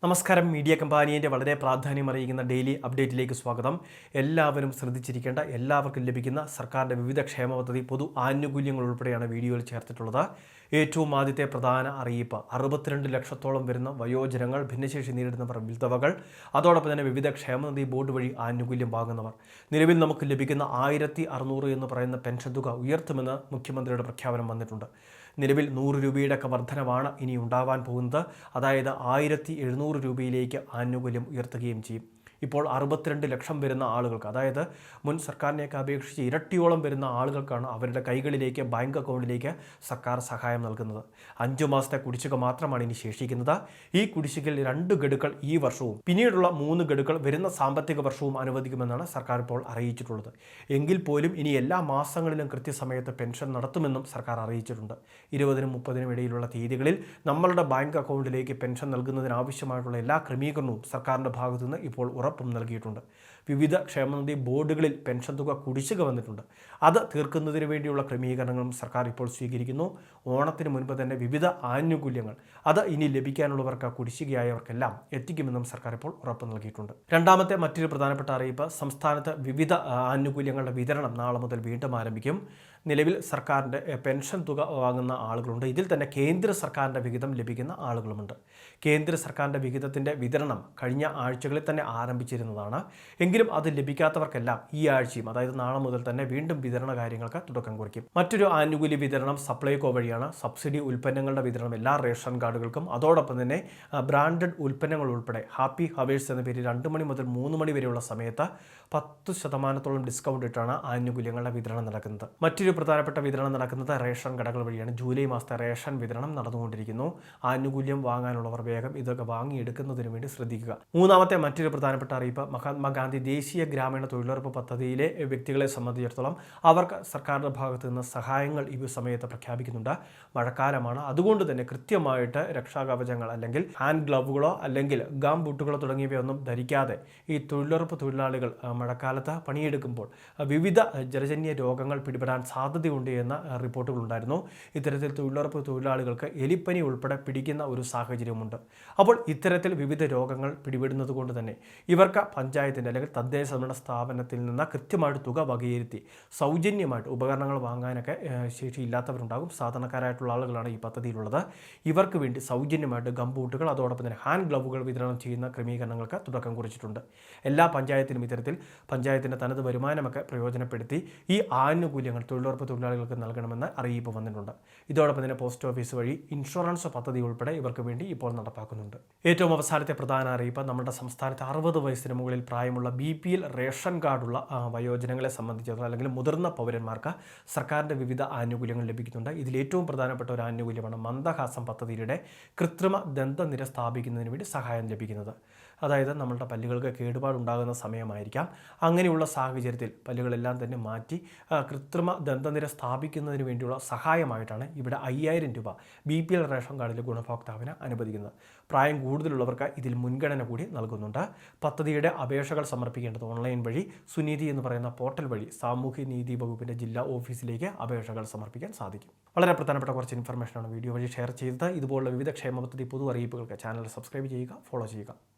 നമസ്കാരം. മീഡിയ കമ്പാനിയുടെ വളരെ പ്രാധാന്യം അറിയിക്കുന്ന ഡെയിലി അപ്ഡേറ്റിലേക്ക് സ്വാഗതം. എല്ലാവരും ശ്രദ്ധിച്ചിരിക്കേണ്ട, എല്ലാവർക്കും ലഭിക്കുന്ന സർക്കാരിൻ്റെ വിവിധ ക്ഷേമ പദ്ധതി പൊതു ആനുകൂല്യങ്ങൾ ഉൾപ്പെടെയാണ് വീഡിയോയിൽ ചേർത്തിട്ടുള്ളത്. ഏറ്റവും ആദ്യത്തെ പ്രധാന അറിയിപ്പ്, 62 ലക്ഷത്തോളം വരുന്ന വയോജനങ്ങൾ, ഭിന്നശേഷി നേരിടുന്നവർ, വിധവകൾ, അതോടൊപ്പം തന്നെ വിവിധ ക്ഷേമനിധി ബോർഡ് വഴി ആനുകൂല്യം വാങ്ങുന്നവർ. നിലവിൽ നമുക്ക് ലഭിക്കുന്ന 1600 എന്ന് പറയുന്ന പെൻഷൻ തുക ഉയർത്തുമെന്ന് മുഖ്യമന്ത്രിയുടെ പ്രഖ്യാപനം വന്നിട്ടുണ്ട്. നിലവിൽ 100 രൂപയുടെ ഒക്കെ വർധനവാണ് ഇനി ഉണ്ടാവാൻ പോകുന്നത്. അതായത് 1700 രൂപയിലേക്ക് ആനുകൂല്യം ഉയർത്തുകയും ചെയ്യും. ഇപ്പോൾ 62 ലക്ഷം വരുന്ന ആളുകൾക്ക്, അതായത് മുൻ സർക്കാരിനെയൊക്കെ അപേക്ഷിച്ച് ഇരട്ടിയോളം വരുന്ന ആളുകൾക്കാണ് അവരുടെ കൈകളിലേക്ക്, ബാങ്ക് അക്കൗണ്ടിലേക്ക് സർക്കാർ സഹായം നൽകുന്നത്. 5 മാസത്തെ കുടിശ്ശിക മാത്രമാണ് ഇനി ശേഷിക്കുന്നത്. ഈ കുടിശ്ശികയിൽ 2 ഗഡുക്കൾ ഈ വർഷവും പിന്നീടുള്ള 3 ഗഡുക്കൾ വരുന്ന സാമ്പത്തിക വർഷവും അനുവദിക്കുമെന്നാണ് സർക്കാർ ഇപ്പോൾ അറിയിച്ചിട്ടുള്ളത്. എങ്കിൽ പോലും ഇനി എല്ലാ മാസങ്ങളിലും കൃത്യസമയത്ത് പെൻഷൻ നടത്തുമെന്നും സർക്കാർ അറിയിച്ചിട്ടുണ്ട്. 20-നും 30-നും ഇടയിലുള്ള തീയതികളിൽ നമ്മളുടെ ബാങ്ക് അക്കൗണ്ടിലേക്ക് പെൻഷൻ നൽകുന്നതിനാവശ്യമായിട്ടുള്ള എല്ലാ ക്രമീകരണവും സർക്കാരിൻ്റെ ഭാഗത്തുനിന്ന് ഇപ്പോൾ ഉറപ്പും നൽകിയിട്ടുണ്ട്. വിവിധ ക്ഷേമനിധി ബോർഡുകളിൽ പെൻഷൻ തുക കുടിശ്ശിക വന്നിട്ടുണ്ട്. അത് തീർക്കുന്നതിന് വേണ്ടിയുള്ള ക്രമീകരണങ്ങളും സർക്കാർ ഇപ്പോൾ സ്വീകരിക്കുന്നു. ഓണത്തിന് മുൻപ് തന്നെ വിവിധ ആനുകൂല്യങ്ങൾ അത് ഇനി ലഭിക്കാനുള്ളവർക്ക്, കുടിശ്ശികയായവർക്കെല്ലാം എത്തിക്കുമെന്നും സർക്കാർ ഇപ്പോൾ ഉറപ്പ് നൽകിയിട്ടുണ്ട്. രണ്ടാമത്തെ മറ്റൊരു പ്രധാനപ്പെട്ട അറിയിപ്പ്, സംസ്ഥാനത്ത് വിവിധ ആനുകൂല്യങ്ങളുടെ വിതരണം നാളെ മുതൽ വീണ്ടും ആരംഭിക്കും. നിലവിൽ സർക്കാരിൻ്റെ പെൻഷൻ തുക വാങ്ങുന്ന ആളുകളുണ്ട്. ഇതിൽ തന്നെ കേന്ദ്ര സർക്കാരിൻ്റെ വിഹിതം ലഭിക്കുന്ന ആളുകളുമുണ്ട്. കേന്ദ്ര സർക്കാരിൻ്റെ വിഹിതത്തിൻ്റെ വിതരണം കഴിഞ്ഞ ആഴ്ചകളിൽ തന്നെ ആരംഭിച്ചിരുന്നതാണ്. എങ്കിലും അത് ലഭിക്കാത്തവർക്കെല്ലാം ഈ ആഴ്ചയും, അതായത് നാളെ മുതൽ തന്നെ വീണ്ടും വിതരണ കാര്യങ്ങൾക്ക് തുടക്കം കുറിക്കും. മറ്റൊരു ആനുകൂല്യ വിതരണം സപ്ലൈകോ വഴിയാണ്. സബ്സിഡി ഉൽപ്പന്നങ്ങളുടെ വിതരണം എല്ലാ റേഷൻ കാർഡുകൾക്കും, അതോടൊപ്പം തന്നെ ബ്രാൻഡഡ് ഉൽപ്പന്നങ്ങൾ ഉൾപ്പെടെ ഹാപ്പി ഹവേഴ്സ് എന്ന പേരിൽ 2 മണി മുതൽ 3 മണി വരെയുള്ള സമയത്ത് 10% ഡിസ്കൗണ്ട് ഇട്ടാണ് ആനുകൂല്യങ്ങളുടെ വിതരണം നടക്കുന്നത്. മറ്റൊരു പ്രധാനപ്പെട്ട വിതരണം നടക്കുന്നത് റേഷൻ കടകൾ വഴിയാണ്. ജൂലൈ മാസത്തെ റേഷൻ വിതരണം നടന്നുകൊണ്ടിരിക്കുന്നു. ആനുകൂല്യം വാങ്ങാനുള്ളവർ വേഗം ഇതൊക്കെ വാങ്ങിയെടുക്കുന്നതിന് വേണ്ടി ശ്രദ്ധിക്കുക. മൂന്നാമത്തെ മറ്റൊരു പ്രധാനപ്പെട്ട അറിയിപ്പ്, മഹാത്മാഗാന്ധി ദേശീയ ഗ്രാമീണ തൊഴിലുറപ്പ് പദ്ധതിയിലെ വ്യക്തികളെ സംബന്ധിച്ചിടത്തോളം അവർക്ക് സർക്കാരിൻ്റെ ഭാഗത്തു നിന്ന് സഹായങ്ങൾ ഈ സമയത്ത് പ്രഖ്യാപിക്കുന്നുണ്ട്. മഴക്കാലമാണ്, അതുകൊണ്ട് തന്നെ കൃത്യമായിട്ട് രക്ഷാകവചങ്ങൾ അല്ലെങ്കിൽ ഹാൻഡ് ഗ്ലൗവുകളോ അല്ലെങ്കിൽ ഗം ബൂട്ടുകളോ തുടങ്ങിയവയൊന്നും ധരിക്കാതെ ഈ തൊഴിലുറപ്പ് തൊഴിലാളികൾ മഴക്കാലത്ത് പണിയെടുക്കുമ്പോൾ വിവിധ ജലജന്യ രോഗങ്ങൾ പിടിപെടാൻ സാധ്യതയുണ്ട് എന്ന റിപ്പോർട്ടുകളുണ്ടായിരുന്നു. ഇത്തരത്തിൽ തൊഴിലുറപ്പ് തൊഴിലാളികൾക്ക് എലിപ്പനി ഉൾപ്പെടെ പിടിക്കുന്ന ഒരു സാഹചര്യമുണ്ട്. അപ്പോൾ ഇത്തരത്തിൽ വിവിധ രോഗങ്ങൾ പിടിപെടുന്നത് കൊണ്ട് തന്നെ ഇവർക്ക് പഞ്ചായത്തിൻ്റെ അല്ലെങ്കിൽ തദ്ദേശ സ്വയംഭരണ സ്ഥാപനത്തിൽ നിന്ന് കൃത്യമായിട്ട് തുക വകയിരുത്തി സൗജന്യമായിട്ട് ഉപകരണങ്ങൾ വാങ്ങാനൊക്കെ ശേഷിയില്ലാത്തവരുണ്ടാകും. സാധാരണക്കാരായിട്ടുള്ള ആളുകളാണ് ഈ പദ്ധതിയിലുള്ളത്. ഇവർക്ക് വേണ്ടി സൗജന്യമായിട്ട് ഗംബൂട്ടുകൾ, അതോടൊപ്പം തന്നെ ഹാൻഡ് ഗ്ലൗവുകൾ വിതരണം ചെയ്യുന്ന ക്രമീകരണങ്ങൾക്ക് തുടക്കം കുറിച്ചിട്ടുണ്ട്. എല്ലാ പഞ്ചായത്തിലും ഇത്തരത്തിൽ പഞ്ചായത്തിൻ്റെ തനത് വരുമാനമൊക്കെ പ്രയോജനപ്പെടുത്തി ഈ ആനുകൂല്യങ്ങൾ തൊഴിലുറപ്പ് തൊഴിലാളികൾക്ക് നൽകണമെന്ന് അറിയിപ്പ് വന്നിട്ടുണ്ട്. ഇതോടൊപ്പം തന്നെ പോസ്റ്റ് ഓഫീസ് വഴി ഇൻഷുറൻസ് പദ്ധതി ഉൾപ്പെടെ ഇവർക്ക് വേണ്ടി ഇപ്പോൾ നടപ്പാക്കുന്നുണ്ട്. ഏറ്റവും അവസാനത്തെ പ്രധാന അറിയിപ്പ്, നമ്മുടെ സംസ്ഥാനത്ത് 60 വയസ്സിന് മുകളിൽ പ്രായമുള്ള BPL റേഷൻ കാർഡുള്ള വയോജനങ്ങളെ സംബന്ധിച്ചിടത്തോളം അല്ലെങ്കിൽ മുതിർന്ന പൗരന്മാർക്ക് സർക്കാരിൻ്റെ വിവിധ ആനുകൂല്യങ്ങൾ ലഭിക്കുന്നുണ്ട്. ഇതിൽ ഏറ്റവും പ്രധാനപ്പെട്ട ഒരു ആനുകൂല്യമാണ് മന്ദഹാസം പദ്ധതിയുടെ കൃത്രിമ ദന്തനിര സ്ഥാപിക്കുന്നതിന് വേണ്ടി സഹായം ലഭിക്കുന്നത്. അതായത് നമ്മളുടെ പല്ലുകൾക്ക് കേടുപാടുണ്ടാകുന്ന സമയമായിരിക്കാം. അങ്ങനെയുള്ള സാഹചര്യത്തിൽ പല്ലുകളെല്ലാം തന്നെ മാറ്റി കൃത്രിമ ദന്തനിര സ്ഥാപിക്കുന്നതിന് വേണ്ടിയുള്ള സഹായമായിട്ടാണ് ഇവിടെ 5000 രൂപ BPL റേഷൻ കാർഡിലെ ഗുണഭോക്താവിന് അനുവദിക്കുന്നത്. പ്രായം കൂടുതലുള്ളവർക്ക് ഇതിൽ മുൻഗണന കൂടി നൽകുന്നുണ്ട്. പദ്ധതിയുടെ അപേക്ഷകൾ സമർപ്പിക്കേണ്ടത് ഓൺലൈൻ വഴി സുനീതി എന്ന് പറയുന്ന പോർട്ടൽ വഴി സാമൂഹ്യനീതി വകുപ്പിൻ്റെ ജില്ലാ ഓഫീസിലേക്ക് അപേക്ഷകൾ സമർപ്പിക്കാൻ സാധിക്കും. വളരെ പ്രധാനപ്പെട്ട കുറച്ച് ഇൻഫർമേഷനാണ് വീഡിയോ വഴി ഷെയർ ചെയ്തത്. ഇതുപോലുള്ള വിവിധ ക്ഷേമ പദ്ധതി പൊതു അറിയിപ്പുകൾക്ക് ചാനൽ സബ്സ്ക്രൈബ് ചെയ്യുക, ഫോളോ ചെയ്യുക.